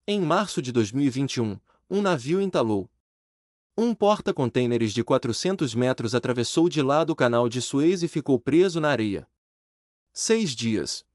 Em março de 2021, um navio entalou. Um porta-contêineres de 400 metros atravessou de lado o canal de Suez e ficou preso na areia. 6 dias.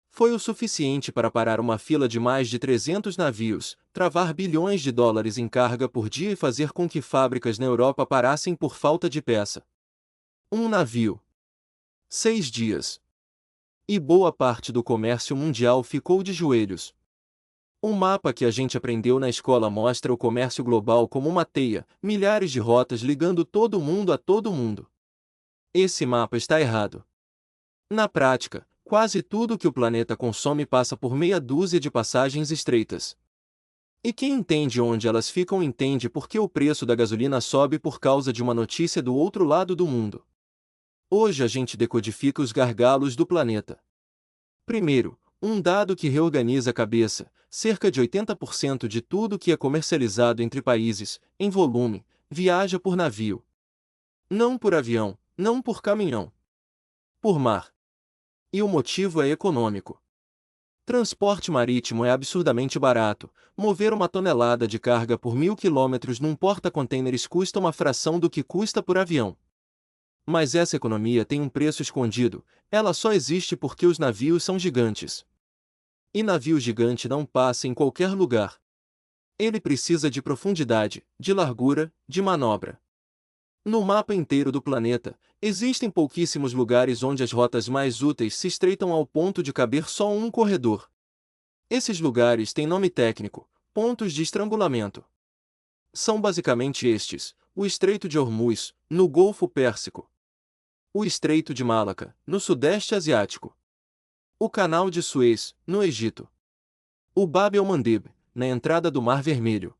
Foi o suficiente para parar uma fila de mais de 300 navios, travar bilhões de dólares em carga por dia e fazer com que fábricas na Europa parassem por falta de peça. Um navio. 6 dias. E boa parte do comércio mundial ficou de joelhos. O mapa que a gente aprendeu na escola mostra o comércio global como uma teia, milhares de rotas ligando todo mundo a todo mundo. Esse mapa está errado. Na prática, quase tudo que o planeta consome passa por meia dúzia de passagens estreitas. E quem entende onde elas ficam entende por que o preço da gasolina sobe por causa de uma notícia do outro lado do mundo. Hoje a gente decodifica os gargalos do planeta. Primeiro, um dado que reorganiza a cabeça: cerca de 80% de tudo que é comercializado entre países, em volume, viaja por navio. Não por avião, não por caminhão. Por mar. E o motivo é econômico. Transporte marítimo é absurdamente barato. Mover uma tonelada de carga por 1.000 quilômetros num porta-contêineres custa uma fração do que custa por avião. Mas essa economia tem um preço escondido, ela só existe porque os navios são gigantes. E navio gigante não passa em qualquer lugar. Ele precisa de profundidade, de largura, de manobra. No mapa inteiro do planeta, existem pouquíssimos lugares onde as rotas mais úteis se estreitam ao ponto de caber só um corredor. Esses lugares têm nome técnico: pontos de estrangulamento. São basicamente estes: o Estreito de Hormuz, no Golfo Pérsico; o Estreito de Malaca, no Sudeste Asiático; o Canal de Suez, no Egito; o Bab el-Mandeb, na entrada do Mar Vermelho;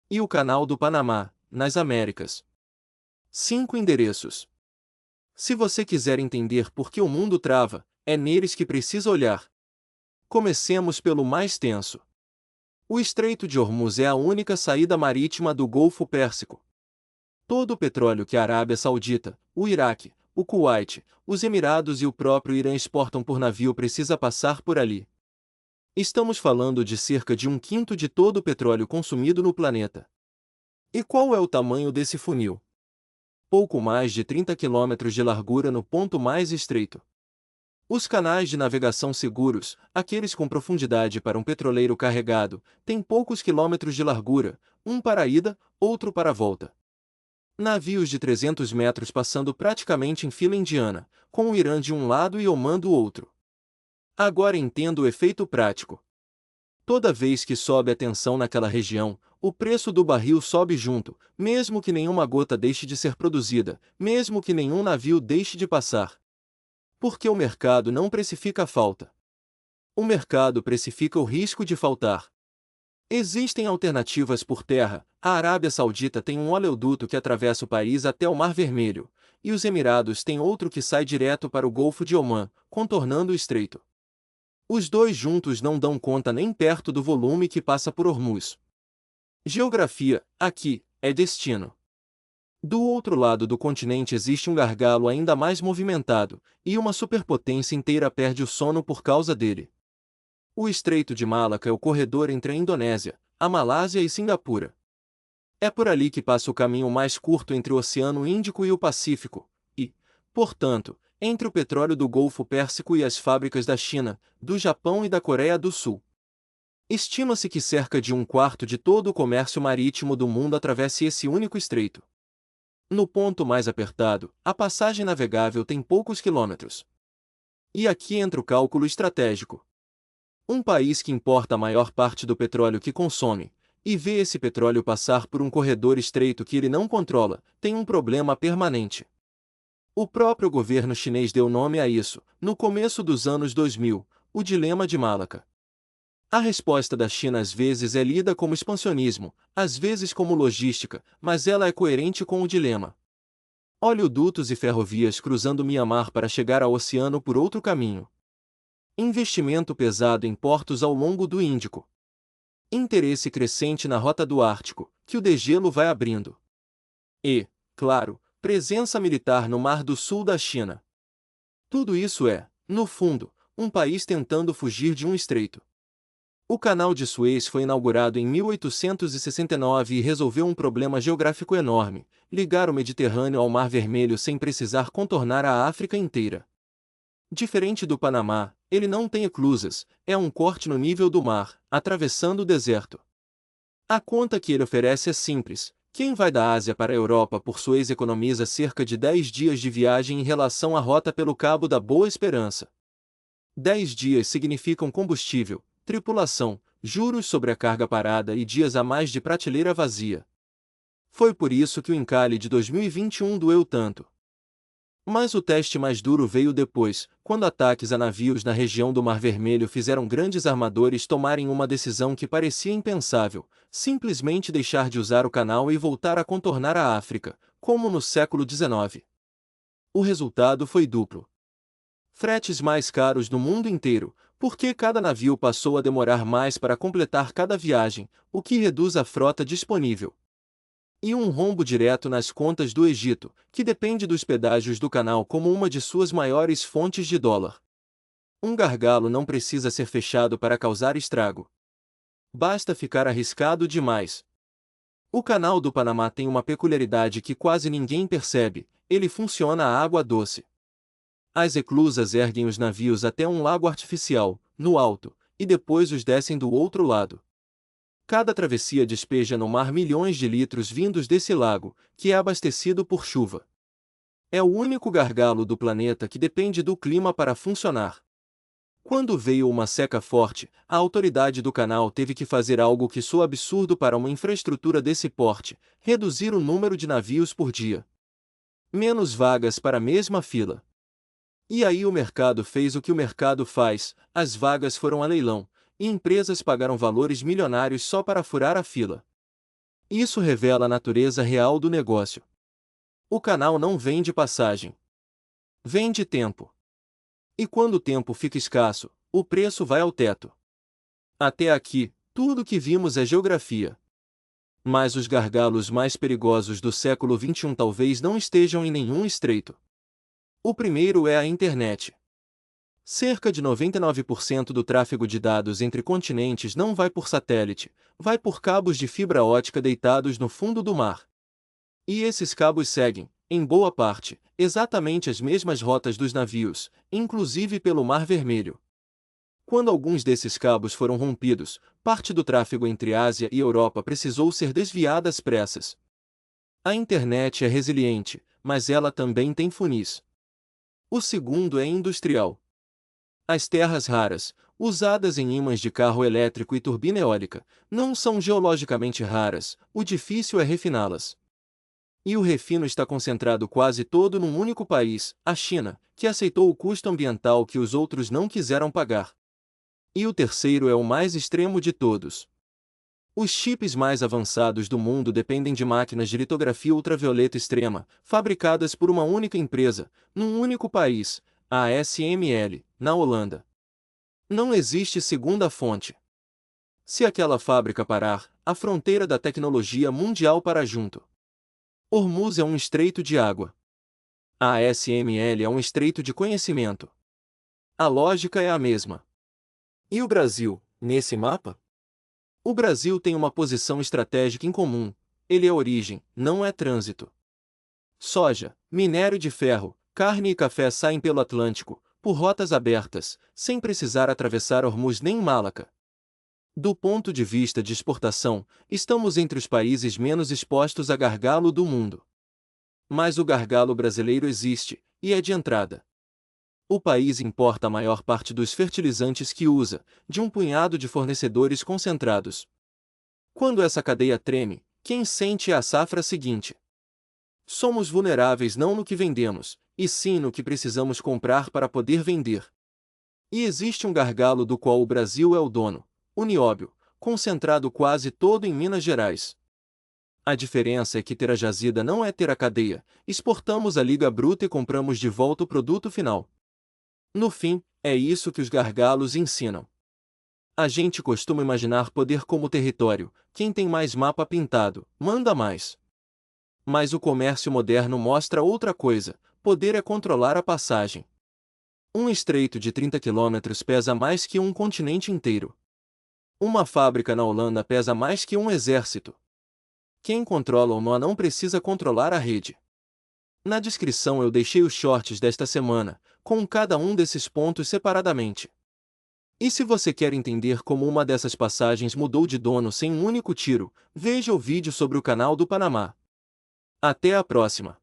e o Canal do Panamá, nas Américas. 5 endereços. Se você quiser entender por que o mundo trava, é neles que precisa olhar. Comecemos pelo mais tenso. O Estreito de Hormuz é a única saída marítima do Golfo Pérsico. Todo o petróleo que a Arábia Saudita, o Iraque, o Kuwait, os Emirados e o próprio Irã exportam por navio precisa passar por ali. Estamos falando de cerca de 1/5 de todo o petróleo consumido no planeta. E qual é o tamanho desse funil? Pouco mais de 30 quilômetros de largura no ponto mais estreito. Os canais de navegação seguros, aqueles com profundidade para um petroleiro carregado, têm poucos quilômetros de largura, um para a ida, outro para a volta. Navios de 300 metros passando praticamente em fila indiana, com o Irã de um lado e Omã do outro. Agora entendo o efeito prático. Toda vez que sobe a tensão naquela região, o preço do barril sobe junto, mesmo que nenhuma gota deixe de ser produzida, mesmo que nenhum navio deixe de passar. Porque o mercado não precifica a falta. O mercado precifica o risco de faltar. Existem alternativas por terra. A Arábia Saudita tem um oleoduto que atravessa o país até o Mar Vermelho, e os Emirados têm outro que sai direto para o Golfo de Omã, contornando o estreito. Os dois juntos não dão conta nem perto do volume que passa por Hormuz. Geografia, aqui, é destino. Do outro lado do continente existe um gargalo ainda mais movimentado, e uma superpotência inteira perde o sono por causa dele. O Estreito de Malaca é o corredor entre a Indonésia, a Malásia e Singapura. É por ali que passa o caminho mais curto entre o Oceano Índico e o Pacífico, e, portanto, entre o petróleo do Golfo Pérsico e as fábricas da China, do Japão e da Coreia do Sul. Estima-se que cerca de 1/4 de todo o comércio marítimo do mundo atravesse esse único estreito. No ponto mais apertado, a passagem navegável tem poucos quilômetros. E aqui entra o cálculo estratégico. Um país que importa a maior parte do petróleo que consome, e vê esse petróleo passar por um corredor estreito que ele não controla, tem um problema permanente. O próprio governo chinês deu nome a isso, no começo dos anos 2000, o dilema de Malaca. A resposta da China às vezes é lida como expansionismo, às vezes como logística, mas ela é coerente com o dilema. Oleodutos e ferrovias cruzando Mianmar para chegar ao oceano por outro caminho. Investimento pesado em portos ao longo do Índico. Interesse crescente na rota do Ártico, que o degelo vai abrindo. E, claro, presença militar no Mar do Sul da China. Tudo isso é, no fundo, um país tentando fugir de um estreito. O Canal de Suez foi inaugurado em 1869 e resolveu um problema geográfico enorme: ligar o Mediterrâneo ao Mar Vermelho sem precisar contornar a África inteira. Diferente do Panamá, ele não tem eclusas, é um corte no nível do mar, atravessando o deserto. A conta que ele oferece é simples: quem vai da Ásia para a Europa por Suez economiza cerca de 10 dias de viagem em relação à rota pelo Cabo da Boa Esperança. 10 dias significam combustível, tripulação, juros sobre a carga parada e dias a mais de prateleira vazia. Foi por isso que o encalhe de 2021 doeu tanto. Mas o teste mais duro veio depois, quando ataques a navios na região do Mar Vermelho fizeram grandes armadores tomarem uma decisão que parecia impensável: simplesmente deixar de usar o canal e voltar a contornar a África, como no século XIX. O resultado foi duplo. Fretes mais caros no mundo inteiro, porque cada navio passou a demorar mais para completar cada viagem, o que reduz a frota disponível. E um rombo direto nas contas do Egito, que depende dos pedágios do canal como uma de suas maiores fontes de dólar. Um gargalo não precisa ser fechado para causar estrago. Basta ficar arriscado demais. O Canal do Panamá tem uma peculiaridade que quase ninguém percebe: ele funciona a água doce. As eclusas erguem os navios até um lago artificial, no alto, e depois os descem do outro lado. Cada travessia despeja no mar milhões de litros vindos desse lago, que é abastecido por chuva. É o único gargalo do planeta que depende do clima para funcionar. Quando veio uma seca forte, a autoridade do canal teve que fazer algo que soa absurdo para uma infraestrutura desse porte: reduzir o número de navios por dia. Menos vagas para a mesma fila. E aí o mercado fez o que o mercado faz: as vagas foram a leilão, e empresas pagaram valores milionários só para furar a fila. Isso revela a natureza real do negócio. O canal não vende passagem. Vende tempo. E quando o tempo fica escasso, o preço vai ao teto. Até aqui, tudo que vimos é geografia. Mas os gargalos mais perigosos do século XXI talvez não estejam em nenhum estreito. O primeiro é a internet. Cerca de 99% do tráfego de dados entre continentes não vai por satélite, vai por cabos de fibra ótica deitados no fundo do mar. E esses cabos seguem, em boa parte, exatamente as mesmas rotas dos navios, inclusive pelo Mar Vermelho. Quando alguns desses cabos foram rompidos, parte do tráfego entre Ásia e Europa precisou ser desviada às pressas. A internet é resiliente, mas ela também tem funis. O segundo é industrial. As terras raras, usadas em ímãs de carro elétrico e turbina eólica, não são geologicamente raras, o difícil é refiná-las. E o refino está concentrado quase todo num único país, a China, que aceitou o custo ambiental que os outros não quiseram pagar. E o terceiro é o mais extremo de todos. Os chips mais avançados do mundo dependem de máquinas de litografia ultravioleta extrema, fabricadas por uma única empresa, num único país, a ASML, na Holanda. Não existe segunda fonte. Se aquela fábrica parar, a fronteira da tecnologia mundial para junto. Hormuz é um estreito de água. A ASML é um estreito de conhecimento. A lógica é a mesma. E o Brasil, nesse mapa? O Brasil tem uma posição estratégica em comum: ele é origem, não é trânsito. Soja, minério de ferro, carne e café saem pelo Atlântico, por rotas abertas, sem precisar atravessar Hormuz nem Malaca. Do ponto de vista de exportação, estamos entre os países menos expostos a gargalo do mundo. Mas o gargalo brasileiro existe, e é de entrada. O país importa a maior parte dos fertilizantes que usa, de um punhado de fornecedores concentrados. Quando essa cadeia treme, quem sente é a safra seguinte. Somos vulneráveis não no que vendemos, e sim no que precisamos comprar para poder vender. E existe um gargalo do qual o Brasil é o dono: o nióbio, concentrado quase todo em Minas Gerais. A diferença é que ter a jazida não é ter a cadeia: exportamos a liga bruta e compramos de volta o produto final. No fim, é isso que os gargalos ensinam. A gente costuma imaginar poder como território: quem tem mais mapa pintado, manda mais. Mas o comércio moderno mostra outra coisa: poder é controlar a passagem. Um estreito de 30 quilômetros pesa mais que um continente inteiro. Uma fábrica na Holanda pesa mais que um exército. Quem controla o nó não precisa controlar a rede. Na descrição eu deixei os shorts desta semana, com cada um desses pontos separadamente. E se você quer entender como uma dessas passagens mudou de dono sem um único tiro, veja o vídeo sobre o Canal do Panamá. Até a próxima!